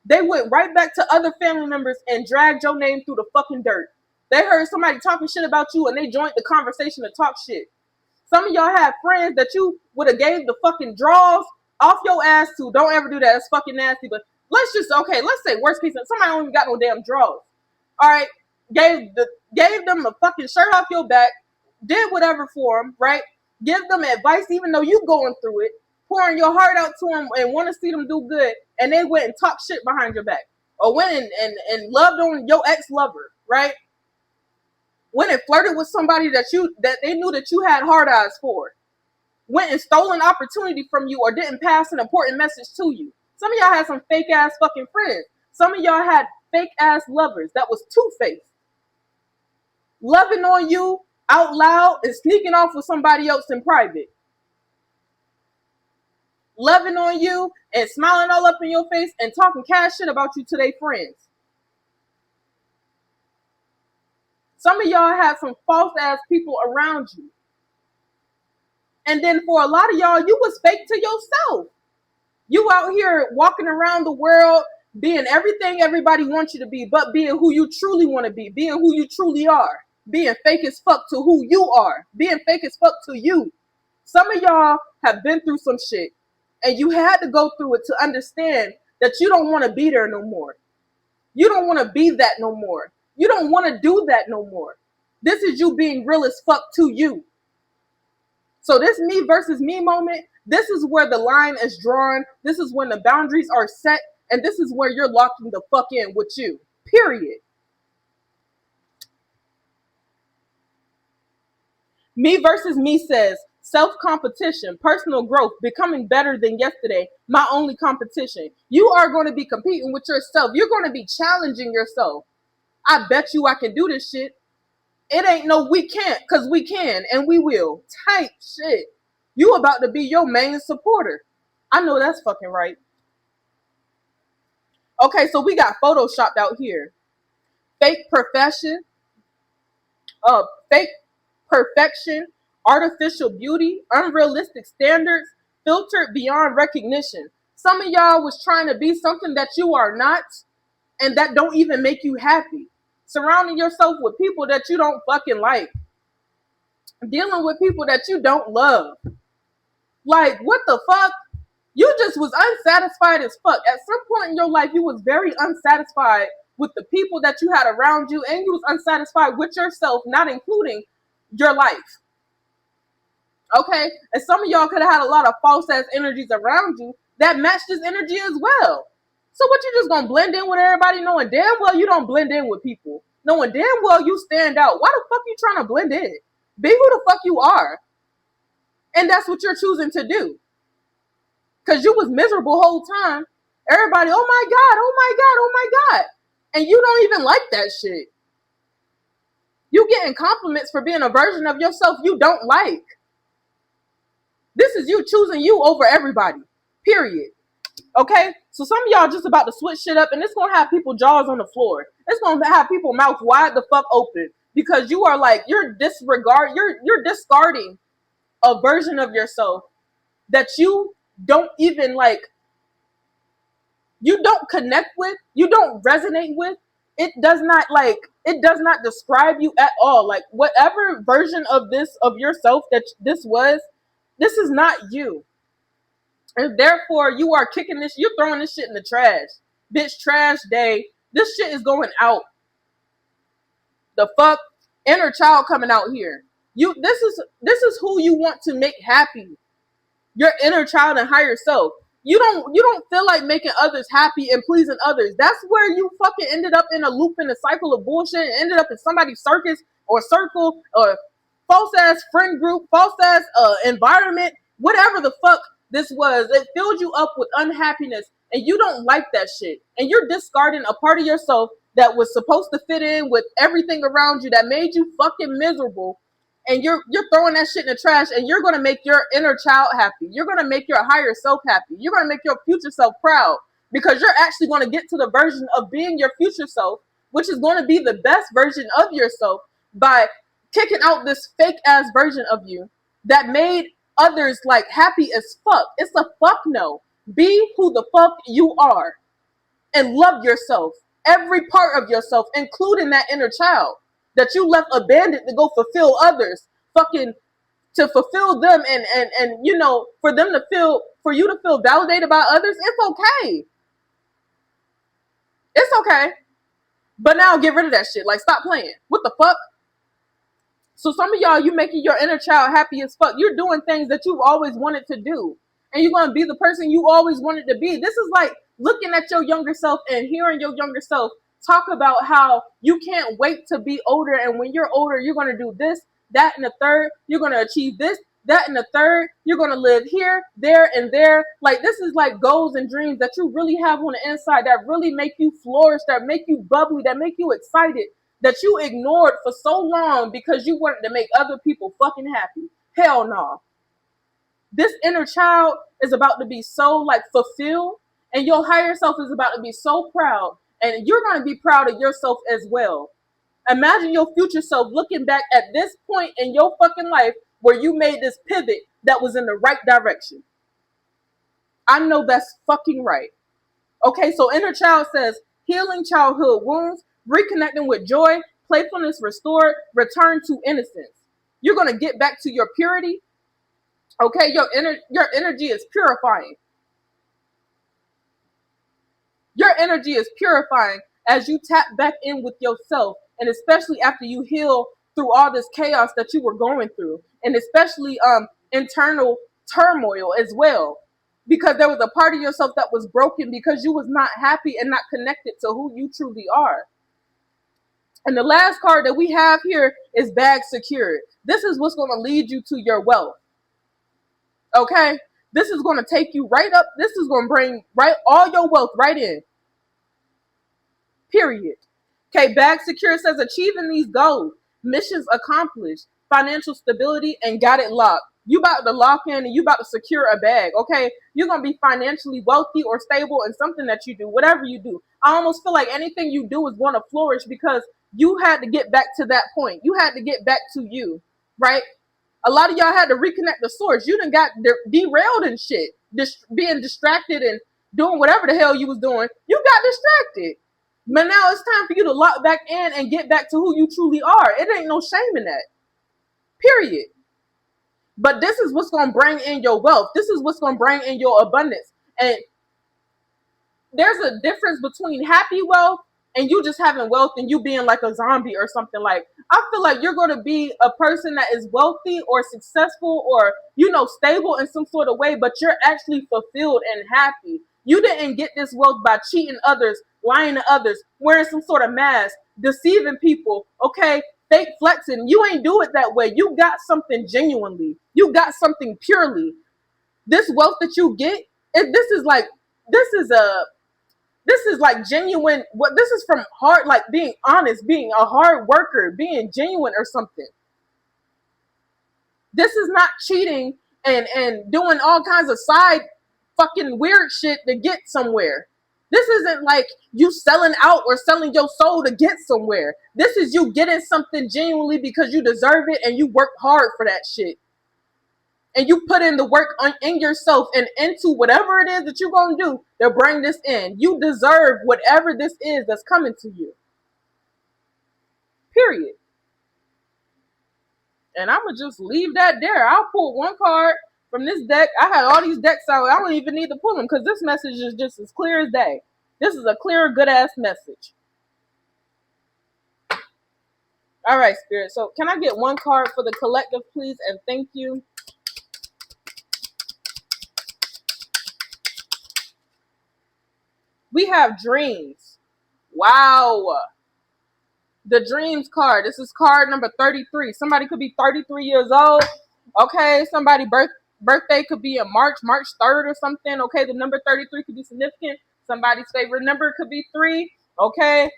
they went right back to other family members and dragged your name through the fucking dirt. They heard somebody talking shit about you and they joined the conversation to talk shit. Some of y'all have friends that you would have gave the fucking draws off your ass to. Don't ever do that. It's fucking nasty. But let's say worst case, somebody don't even got no damn draws. All right, gave them a fucking shirt off your back, did whatever for them, right? Give them advice even though you going through it, pouring your heart out to them and want to see them do good, and they went and talked shit behind your back, or went and loved on your ex-lover, right? Went and flirted with somebody that they knew that you had hard eyes for, went and stole an opportunity from you, or didn't pass an important message to you. Some of y'all had some fake ass fucking friends. Some of y'all had fake ass lovers that was two-faced, loving on you out loud and sneaking off with somebody else in private. Loving on you and smiling all up in your face and talking cash shit about you to their friends. Some of y'all have some false ass people around you. And then for a lot of y'all, you was fake to yourself. You out here walking around the world being everything everybody wants you to be, but being who you truly want to be, being who you truly are, being fake as fuck to who you are, being fake as fuck to you. Some of y'all have been through some shit, and you had to go through it to understand that you don't want to be there no more. You don't want to be that no more. You don't want to do that no more. This is you being real as fuck to you. So this me versus me moment, this is where the line is drawn. This is when the boundaries are set. And this is where you're locking the fuck in with you. Period. Me versus me says self-competition, personal growth, becoming better than yesterday, my only competition. You are going to be competing with yourself. You're going to be challenging yourself. I bet you I can do this shit. It ain't no we can't, because we can and we will. Type shit. You about to be your main supporter. I know that's fucking right. Okay, so we got photoshopped out here. Fake profession, fake perfection, artificial beauty, unrealistic standards, filtered beyond recognition. Some of y'all was trying to be something that you are not, and that don't even make you happy. Surrounding yourself with people that you don't fucking like. Dealing with people that you don't love. Like, what the fuck? You just was unsatisfied as fuck. At some point in your life, you was very unsatisfied with the people that you had around you, and you was unsatisfied with yourself, not including your life. Okay? And some of y'all could have had a lot of false ass energies around you that matched this energy as well. So what, you just gonna blend in with everybody knowing damn well you don't blend in with people? Knowing damn well you stand out. Why the fuck you trying to blend in? Be who the fuck you are. And that's what you're choosing to do. Cause you was miserable whole time. Everybody, oh my God, oh my God, oh my God. And you don't even like that shit. You getting compliments for being a version of yourself you don't like. This is you choosing you over everybody. Period. Okay? So some of y'all just about to switch shit up, and it's gonna have people jaws on the floor. It's gonna have people mouth wide the fuck open. Because you are like, you're discarding a version of yourself that you don't even like, you don't connect with, you don't resonate with. It does not describe you at all. Like, whatever version of yourself that this was, this is not you. And therefore you are kicking this, you're throwing this shit in the trash. Bitch, trash day. This shit is going out. The fuck? Inner child coming out here. This is who you want to make happy. Your inner child and higher self. You don't feel like making others happy and pleasing others. That's where you fucking ended up in a loop, in a cycle of bullshit, and ended up in somebody's circus or circle or false ass friend group, false ass environment, whatever the fuck this was. It filled you up with unhappiness, and you don't like that shit. And you're discarding a part of yourself that was supposed to fit in with everything around you that made you fucking miserable. And you're throwing that shit in the trash, and you're going to make your inner child happy. You're going to make your higher self happy. You're going to make your future self proud, because you're actually going to get to the version of being your future self, which is going to be the best version of yourself, by kicking out this fake ass version of you that made others like happy as fuck. It's a fuck no. Be who the fuck you are and love yourself. Every part of yourself, including that inner child that you left abandoned to go fulfill others, fucking to fulfill them, and you know, for them to feel, for you to feel validated by others. It's okay. It's okay. But now get rid of that shit. Like, stop playing. What the fuck? So some of y'all, you making your inner child happy as fuck. You're doing things that you've always wanted to do. And you're going to be the person you always wanted to be. This is like looking at your younger self and hearing your younger self talk about how you can't wait to be older. And when you're older, you're going to do this, that, and the third. You're going to achieve this, that, and the third. You're going to live here, there, and there. Like, this is like goals and dreams that you really have on the inside that really make you flourish, that make you bubbly, that make you excited, that you ignored for so long because you wanted to make other people fucking happy. Hell no. This inner child is about to be so like fulfilled, and your higher self is about to be so proud, and you're going to be proud of yourself as well. Imagine your future self looking back at this point in your fucking life where you made this pivot that was in the right direction. I know that's fucking right. Okay, so inner child says healing childhood wounds, reconnecting with joy, playfulness restored, return to innocence. You're going to get back to your purity. Okay, your energy is purifying. Your energy is purifying as you tap back in with yourself, and especially after you heal through all this chaos that you were going through, and especially internal turmoil as well, because there was a part of yourself that was broken because you was not happy and not connected to who you truly are. And the last card that we have here is bag secured. This is what's going to lead you to your wealth. Okay? This is going to take you right up. This is going to bring right all your wealth right in. Period. Okay, bag secure says achieving these goals, missions accomplished, financial stability, and got it locked. You about to lock in and you about to secure a bag, okay? You're going to be financially wealthy or stable in something that you do, whatever you do. I almost feel like anything you do is going to flourish because you had to get back to that point. You had to get back to you, right? A lot of y'all had to reconnect the source. You done got derailed and shit, being distracted and doing whatever the hell you was doing. You got distracted. But now it's time for you to lock back in and get back to who you truly are. It ain't no shame in that. Period. But this is what's going to bring in your wealth. This is what's going to bring in your abundance. And there's a difference between happy wealth and you just having wealth and you being like a zombie or something. Like, I feel like you're going to be a person that is wealthy or successful or, stable in some sort of way, but you're actually fulfilled and happy. You didn't get this wealth by cheating others, lying to others, wearing some sort of mask, deceiving people, okay? Fake flexing. You ain't do it that way. You got something genuinely. You got something purely. This wealth that you get, this is a this is like genuine. What this is from hard, like being honest, being a hard worker, being genuine or something. This is not cheating and doing all kinds of side fucking weird shit to get somewhere. This isn't like you selling out or selling your soul to get somewhere. This is you getting something genuinely because you deserve it and you work hard for that shit. And you put in the work in yourself and into whatever it is that you're going to do to bring this in. You deserve whatever this is that's coming to you. Period. And I'm going to just leave that there. I'll pull one card from this deck. I had all these decks out. I don't even need to pull them because this message is just as clear as day. This is a clear, good-ass message. All right, Spirit. So can I get one card for the collective, please? And thank you. We have dreams. Wow. The dreams card. This is card number 33. Somebody could be 33 years old. Okay. Somebody birthday could be in March 3rd or something. Okay. The number 33 could be significant. Somebody's favorite number could be 3. Okay.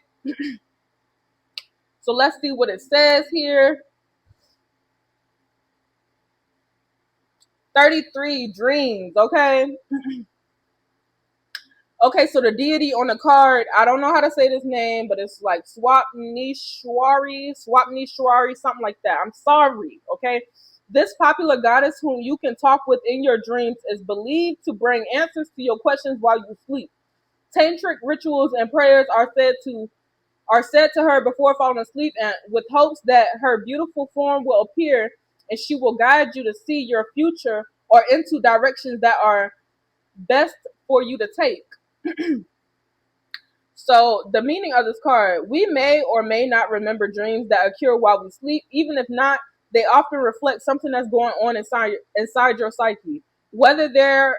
So let's see what it says here. 33 dreams. Okay. Okay, so the deity on the card, I don't know how to say this name, but it's like Swapnishwari, something like that. I'm sorry, okay? This popular goddess whom you can talk with in your dreams is believed to bring answers to your questions while you sleep. Tantric rituals and prayers are said to her before falling asleep, and with hopes that her beautiful form will appear and she will guide you to see your future or into directions that are best for you to take. So the meaning of this card, we may or may not remember dreams that occur while we sleep. Even if not, they often reflect something that's going on inside your psyche. Whether they're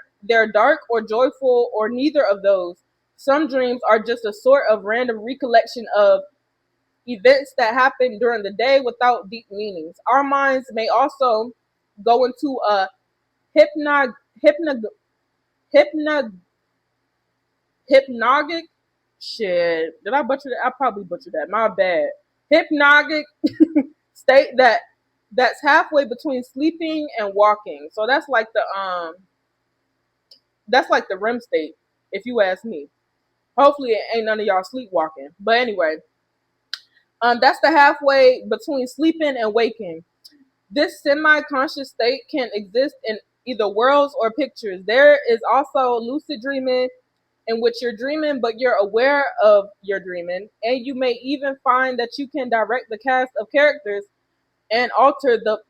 dark or joyful or neither of those, some dreams are just a sort of random recollection of events that happen during the day without deep meanings. Our minds may also go into a hypnagogic shit. Did I butcher that? I probably butchered that. My bad. Hypnagogic state that's halfway between sleeping and walking. So that's like the REM state, if you ask me. Hopefully it ain't none of y'all sleepwalking. But anyway, that's the halfway between sleeping and waking. This semi-conscious state can exist in either worlds or pictures. There is also lucid dreaming, in which you're dreaming, but you're aware of your dreaming. And you may even find that you can direct the cast of characters and alter the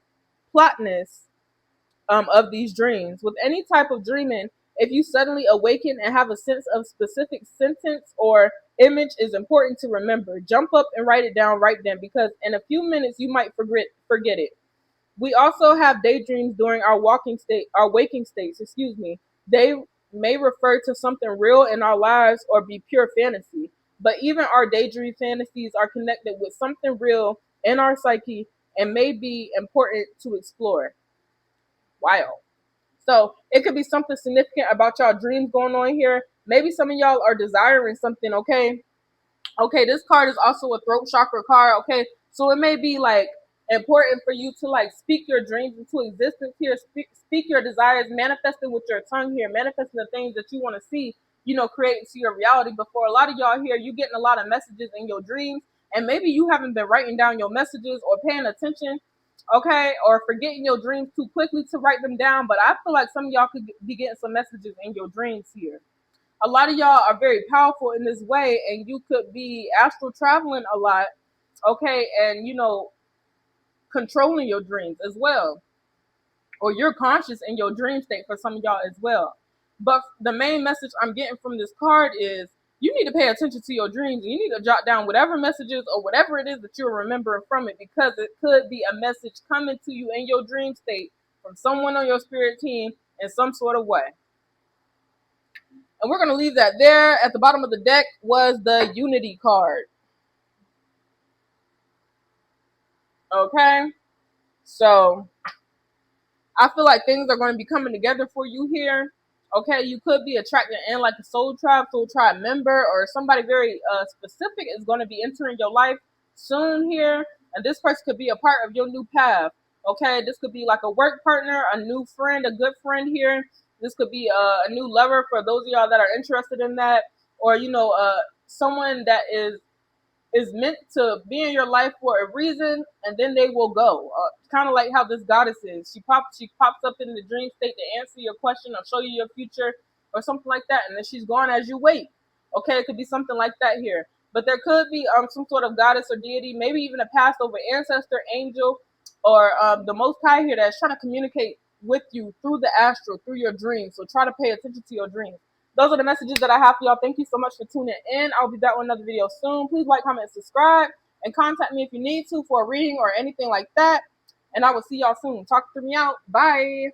plotness of these dreams. With any type of dreaming, if you suddenly awaken and have a sense of specific sentence or image is important to remember. Jump up and write it down right then, because in a few minutes you might forget it. We also have daydreams during our waking states, They may refer to something real in our lives or be pure fantasy. But even our daydream fantasies are connected with something real in our psyche and may be important to explore. Wow. So it could be something significant about y'all dreams going on here. Maybe some of y'all are desiring something, okay? Okay, this card is also a throat chakra card, okay? So it may be like important for you to like speak your dreams into existence here, speak your desires, manifesting with your tongue here, manifesting the things that you want to see, create into your reality. But for a lot of y'all here, you're getting a lot of messages in your dreams, and maybe you haven't been writing down your messages or paying attention, okay, or forgetting your dreams too quickly to write them down. But I feel like some of y'all could be getting some messages in your dreams here. A lot of y'all are very powerful in this way, and you could be astral traveling a lot, okay, and controlling your dreams as well. or you're conscious in your dream state for some of y'all as well. But the main message I'm getting from this card is you need to pay attention to your dreams, and you need to jot down whatever messages or whatever it is that you're remembering from it, because it could be a message coming to you in your dream state from someone on your spirit team in some sort of way. And we're going to leave that there. At the bottom of the deck was the Unity card. Okay? So I feel like things are going to be coming together for you here. Okay, you could be attracted in like a soul tribe member, or somebody very specific is going to be entering your life soon here. And this person could be a part of your new path. Okay, this could be like a work partner, a new friend, a good friend here. This could be a new lover for those of y'all that are interested in that, or someone that is meant to be in your life for a reason, and then they will go. Kind of like how this goddess is. She pops up in the dream state to answer your question or show you your future or something like that, and then she's gone as you wait. Okay, it could be something like that here. But there could be some sort of goddess or deity, maybe even a past over ancestor, angel, or the Most High here that's trying to communicate with you through the astral, through your dreams. So try to pay attention to your dreams. Those are the messages that I have for y'all. Thank you so much for tuning in. I'll be back with another video soon. Please like, comment, subscribe, and contact me if you need to for a reading or anything like that. And I will see y'all soon. Talk to me out. Bye.